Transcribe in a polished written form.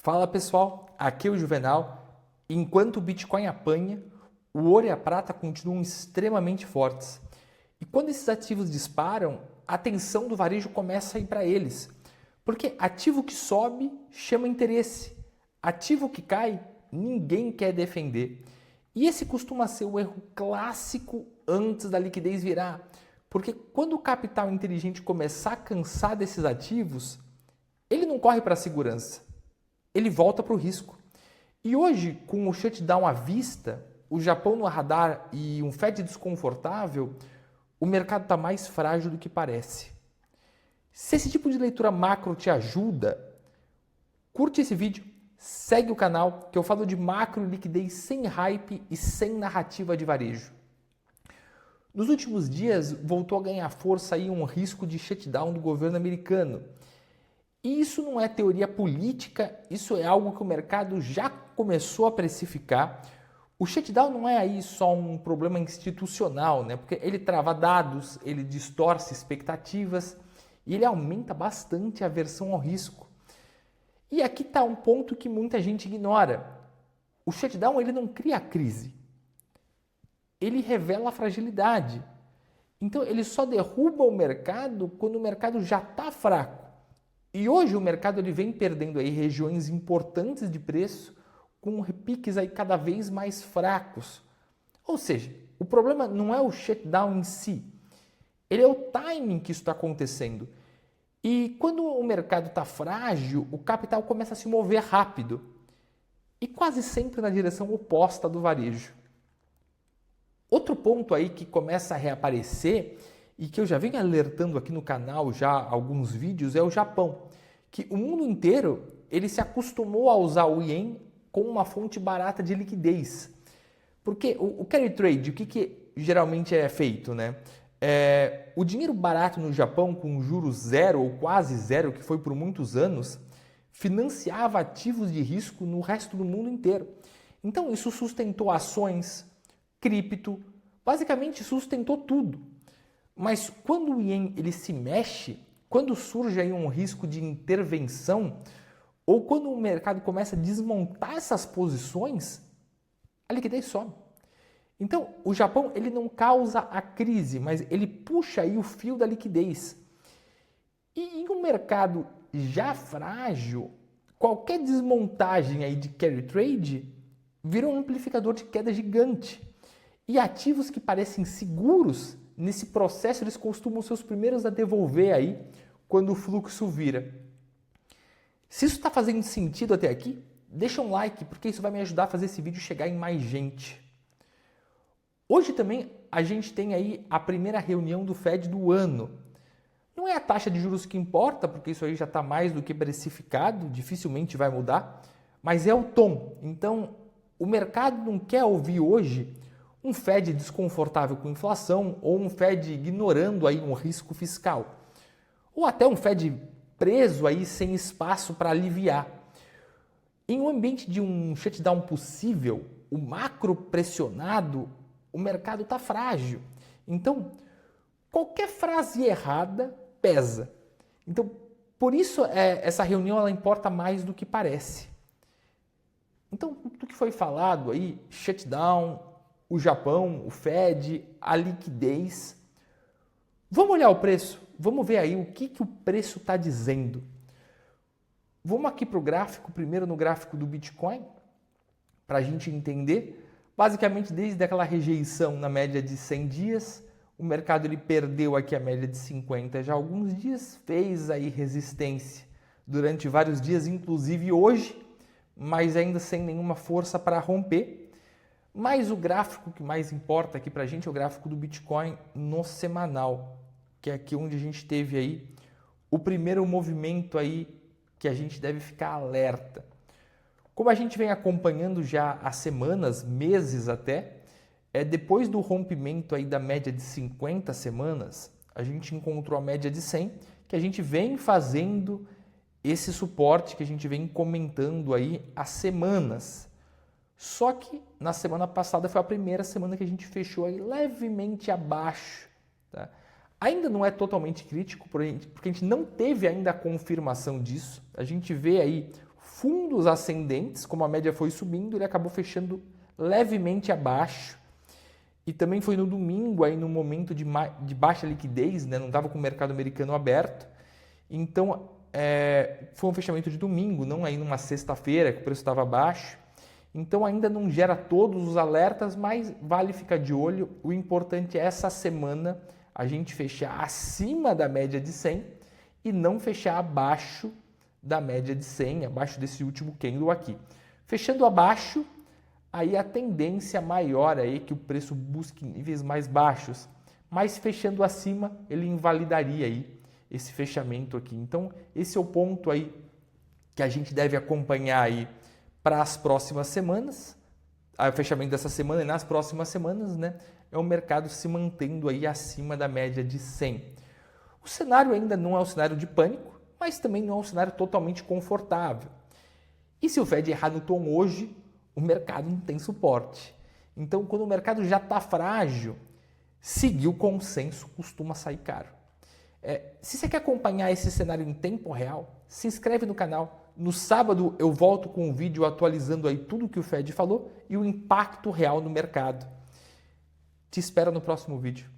Fala pessoal, aqui é o Juvenal. Enquanto o Bitcoin apanha, o ouro e a prata continuam extremamente fortes. E quando esses ativos disparam, a atenção do varejo começa a ir para eles. Porque ativo que sobe chama interesse, ativo que cai, ninguém quer defender. E esse costuma ser o erro clássico antes da liquidez virar. Porque quando o capital inteligente começar a cansar desses ativos, ele não corre para a segurança, ele volta para o risco. E hoje, com o shutdown à vista, o Japão no radar e um Fed desconfortável, o mercado está mais frágil do que parece. Se esse tipo de leitura macro te ajuda, curte esse vídeo, segue o canal, que eu falo de macro e liquidez sem hype e sem narrativa de varejo. Nos últimos dias, voltou a ganhar força aí um risco de shutdown do governo americano. E isso não é teoria política, isso é algo que o mercado já começou a precificar. O shutdown não é aí só um problema institucional, né? Porque ele trava dados, ele distorce expectativas e ele aumenta bastante a aversão ao risco. E aqui está um ponto que muita gente ignora. O shutdown ele não cria crise, ele revela a fragilidade. Então ele só derruba o mercado quando o mercado já está fraco. E hoje o mercado ele vem perdendo aí regiões importantes de preço com repiques aí cada vez mais fracos. Ou seja, o problema não é o shutdown em si, ele é o timing que isso está acontecendo. E quando o mercado está frágil, o capital começa a se mover rápido e quase sempre na direção oposta do varejo. Outro ponto aí que começa a reaparecer e que eu já venho alertando aqui no canal já há alguns vídeos é o Japão, que o mundo inteiro ele se acostumou a usar o Yen como uma fonte barata de liquidez. Porque o carry trade, o que geralmente é feito, né? O dinheiro barato no Japão com juros zero ou quase zero, que foi por muitos anos, financiava ativos de risco no resto do mundo inteiro. Então isso sustentou ações, cripto, basicamente sustentou tudo. Mas quando o Yen ele se mexe, quando surge aí um risco de intervenção, ou quando o mercado começa a desmontar essas posições, a liquidez some. Então, o Japão ele não causa a crise, mas ele puxa aí o fio da liquidez. E em um mercado já frágil, qualquer desmontagem aí de carry trade vira um amplificador de queda gigante. E ativos que parecem seguros, nesse processo eles costumam ser os primeiros a devolver aí quando o fluxo vira. Se isso está fazendo sentido até aqui, deixa um like, porque isso vai me ajudar a fazer esse vídeo chegar em mais gente. Hoje também a gente tem aí a primeira reunião do Fed do ano. Não é a taxa de juros que importa, porque isso aí já está mais do que precificado, dificilmente vai mudar, mas é o tom. Então, o mercado não quer ouvir hoje um Fed desconfortável com inflação ou um Fed ignorando aí um risco fiscal. Ou até um Fed preso aí sem espaço para aliviar. Em um ambiente de um shutdown possível, o macro pressionado, o mercado está frágil. Então, qualquer frase errada pesa. Então, por isso essa reunião ela importa mais do que parece. Então, tudo que foi falado aí, shutdown, o Japão, o Fed, a liquidez. Vamos olhar o preço, vamos ver aí o que o preço está dizendo. Vamos aqui para o gráfico, primeiro no gráfico do Bitcoin, para a gente entender. Basicamente, desde aquela rejeição na média de 100 dias, o mercado ele perdeu aqui a média de 50 já há alguns dias, fez aí resistência durante vários dias, inclusive hoje, mas ainda sem nenhuma força para romper. Mas o gráfico que mais importa aqui para a gente é o gráfico do Bitcoin no semanal, que é aqui onde a gente teve aí o primeiro movimento aí que a gente deve ficar alerta. Como a gente vem acompanhando já há semanas, meses até, depois do rompimento aí da média de 50 semanas, a gente encontrou a média de 100, que a gente vem fazendo esse suporte que a gente vem comentando aí há semanas. Só que na semana passada foi a primeira semana que a gente fechou aí levemente abaixo. Tá? Ainda não é totalmente crítico, porque a gente não teve ainda a confirmação disso. A gente vê aí fundos ascendentes, como a média foi subindo, ele acabou fechando levemente abaixo. E também foi no domingo, aí no momento de baixa liquidez, né? Não estava com o mercado americano aberto. Então, foi um fechamento de domingo, não aí numa sexta-feira, que o preço estava baixo. Então, ainda não gera todos os alertas, mas vale ficar de olho. O importante é essa semana a gente fechar acima da média de 100 e não fechar abaixo da média de 100, abaixo desse último candle aqui. Fechando abaixo, aí a tendência maior aí é que o preço busque níveis mais baixos, mas fechando acima ele invalidaria aí esse fechamento aqui. Então esse é o ponto aí que a gente deve acompanhar aí para as próximas semanas, o fechamento dessa semana e nas próximas semanas, né? É o mercado se mantendo aí acima da média de 100. O cenário ainda não é um cenário de pânico, mas também não é um cenário totalmente confortável. E se o Fed errar no tom hoje, o mercado não tem suporte. Então, quando o mercado já está frágil, seguir o consenso costuma sair caro. Se você quer acompanhar esse cenário em tempo real, se inscreve no canal. No sábado eu volto com um vídeo atualizando aí tudo que o Fed falou e o impacto real no mercado. Te espero no próximo vídeo.